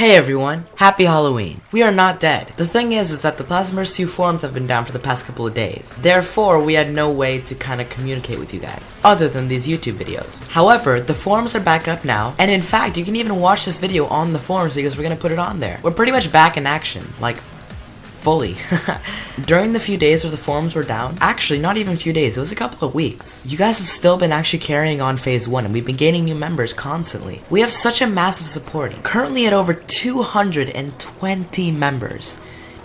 Hey everyone, happy Halloween. We are not dead. The thing is that the Plazma 2 forums have been down for the past couple of days. Therefore, we had no way to kind of communicate with you guys, other than these YouTube videos. However, the forums are back up now, and in fact, you can even watch this video on the forums because we're gonna put it on there. We're pretty much back in action, like, fully. During the few days where the forums were down, actually not even a few days, it was a couple of weeks, you guys have still been actually carrying on phase 1 and we've been gaining new members constantly. We have such a massive support, currently at over 220 members.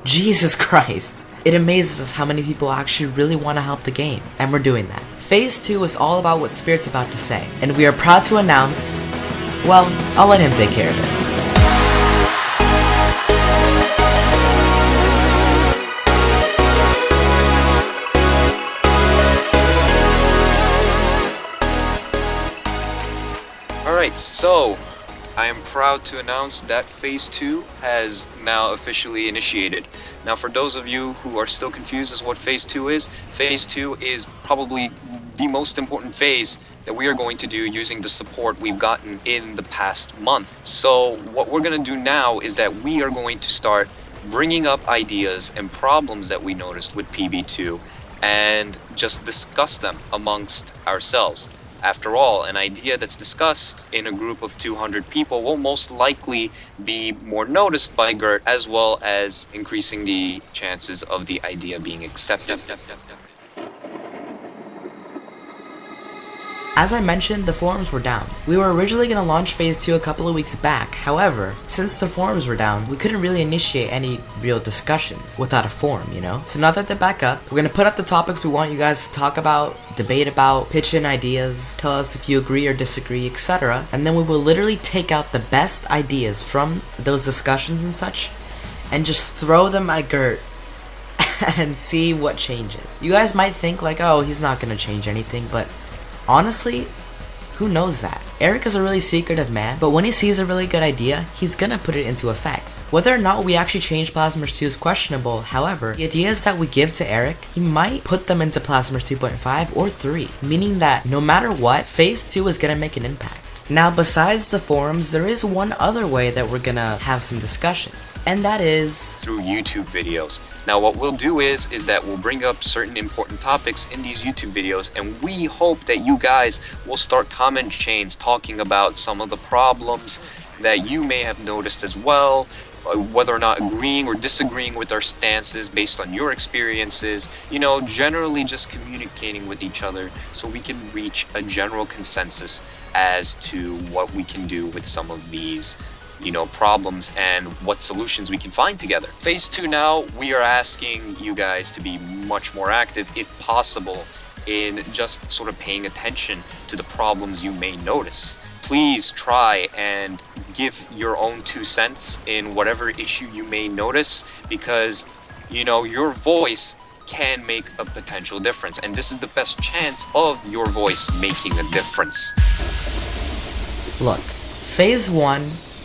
Jesus Christ. It amazes us how many people actually really want to help the game, and we're doing that. Phase 2 is all about what Spirit's about to say, and we are proud to announce, well, I'll let him take care of it. Alright, so I am proud to announce that Phase 2 has now officially initiated. Now for those of you who are still confused as what Phase 2 is probably the most important phase that we are going to do using the support we've gotten in the past month. So what we're going to do now is that we are going to start bringing up ideas and problems that we noticed with PB2 and just discuss them amongst ourselves. After all, an idea that's discussed in a group of 200 people will most likely be more noticed by Gert, as well as increasing the chances of the idea being accepted. As I mentioned, the forums were down. We were originally going to launch Phase 2 a couple of weeks back. However, since the forums were down, we couldn't really initiate any real discussions without a forum, you know? So now that they're back up, we're going to put up the topics we want you guys to talk about, debate about, pitch in ideas, tell us if you agree or disagree, etc. And then we will literally take out the best ideas from those discussions and such, and just throw them at Gert and see what changes. You guys might think like, oh, he's not going to change anything, but honestly, who knows that? Eric is a really secretive man, but when he sees a really good idea, he's gonna put it into effect. Whether or not we actually change Plazma 2 is questionable. However, the ideas that we give to Eric, he might put them into Plazma 2.5 or 3, meaning that no matter what, Phase 2 is gonna make an impact. Now, besides the forums, there is one other way that we're gonna have some discussions, and that is through YouTube videos. Now what we'll do is that we'll bring up certain important topics in these YouTube videos, and we hope that you guys will start comment chains talking about some of the problems that you may have noticed as well, whether or not agreeing or disagreeing with our stances based on your experiences, you know, generally just communicating with each other so we can reach a general consensus as to what we can do with some of these, you know, problems and what solutions we can find together. Phase 2 now, we are asking you guys to be much more active, if possible, in just sort of paying attention to the problems you may notice. Please try and give your own 2 cents in whatever issue you may notice, because, you know, your voice can make a potential difference, and this is the best chance of your voice making a difference. Look, Phase 1,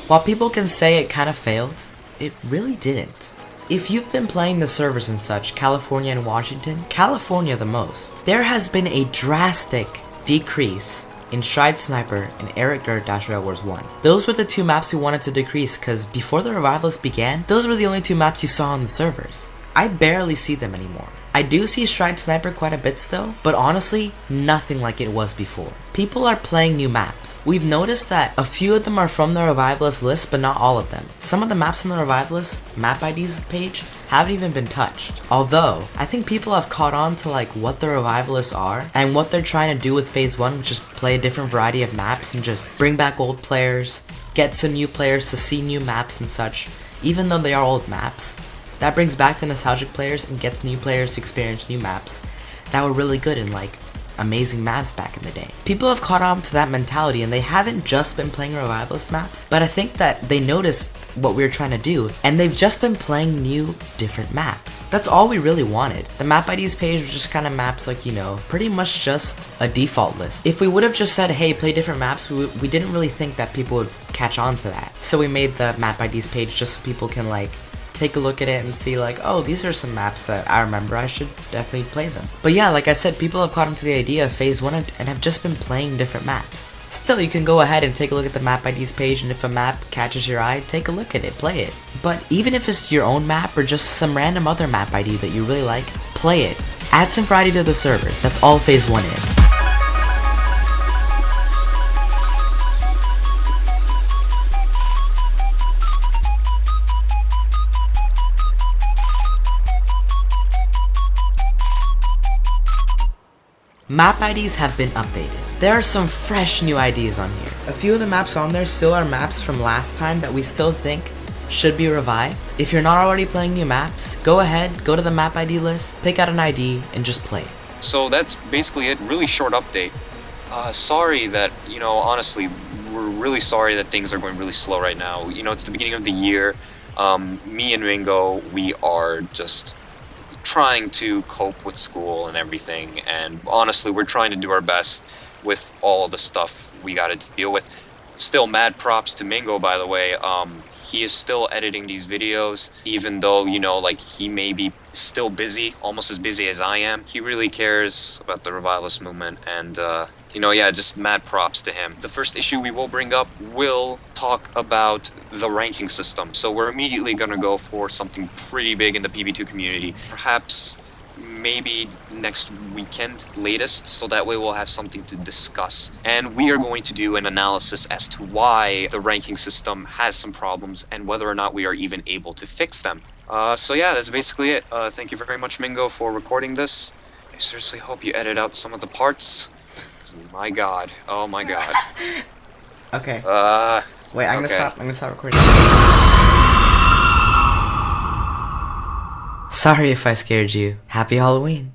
while people can say it kind of failed, it really didn't. If you've been playing the servers and such, California and Washington, California the most, there has been a drastic decrease in Stride Sniper and Eric Gert Rail Wars 1. Those were the 2 maps we wanted to decrease, because before the Revivalist began, those were the only 2 maps you saw on the servers. I barely see them anymore. I do see Stride Sniper quite a bit still, but honestly, nothing like it was before. People are playing new maps. We've noticed that a few of them are from the Revivalist list, but not all of them. Some of the maps on the Revivalist map IDs page haven't even been touched. Although, I think people have caught on to like what the Revivalists are and what they're trying to do with Phase 1, which is play a different variety of maps and just bring back old players, get some new players to see new maps and such, even though they are old maps. That brings back the nostalgic players and gets new players to experience new maps that were really good in like amazing maps back in the day. People have caught on to that mentality, and they haven't just been playing Revivalist maps, but I think that they noticed what we were trying to do, and they've just been playing new, different maps. That's all we really wanted. The map IDs page was just kind of maps like, you know, pretty much just a default list. If we would have just said, hey, play different maps, we didn't really think that people would catch on to that. So we made the map IDs page just so people can like take a look at it and see like, oh, these are some maps that I remember, I should definitely play them. But yeah, like I said, people have caught on to the idea of Phase 1 and have just been playing different maps. Still, you can go ahead and take a look at the map IDs page, and if a map catches your eye, take a look at it, play it. But even if it's your own map or just some random other map ID that you really like, play it. Add some variety to the servers, that's all Phase 1 is. Map IDs have been updated. There are some fresh new IDs on here. A few of the maps on there still are maps from last time that we still think should be revived. If you're not already playing new maps, go ahead, go to the map ID list, pick out an ID, and just play it. So that's basically it. Really short update. Sorry that, honestly, we're really sorry that things are going really slow right now. It's the beginning of the year. Me and Ringo, we are just trying to cope with school and everything, and honestly we're trying to do our best with all of the stuff we got to deal with. Still, mad props to Mingo, by the way. He is still editing these videos, even though he may be still busy, almost as busy as I am. He really cares about the Revivalist Movement, and just mad props to him. The first issue we will bring up will talk about the ranking system. So we're immediately going to go for something pretty big in the PB2 community. Perhaps maybe next weekend latest, so that way we'll have something to discuss. And we are going to do an analysis as to why the ranking system has some problems and whether or not we are even able to fix them. So yeah, that's basically it. Thank you very much, Mingo, for recording this. I seriously hope you edit out some of the parts. My god. Oh my god. Okay. Wait, I'm gonna stop recording. Sorry if I scared you. Happy Halloween.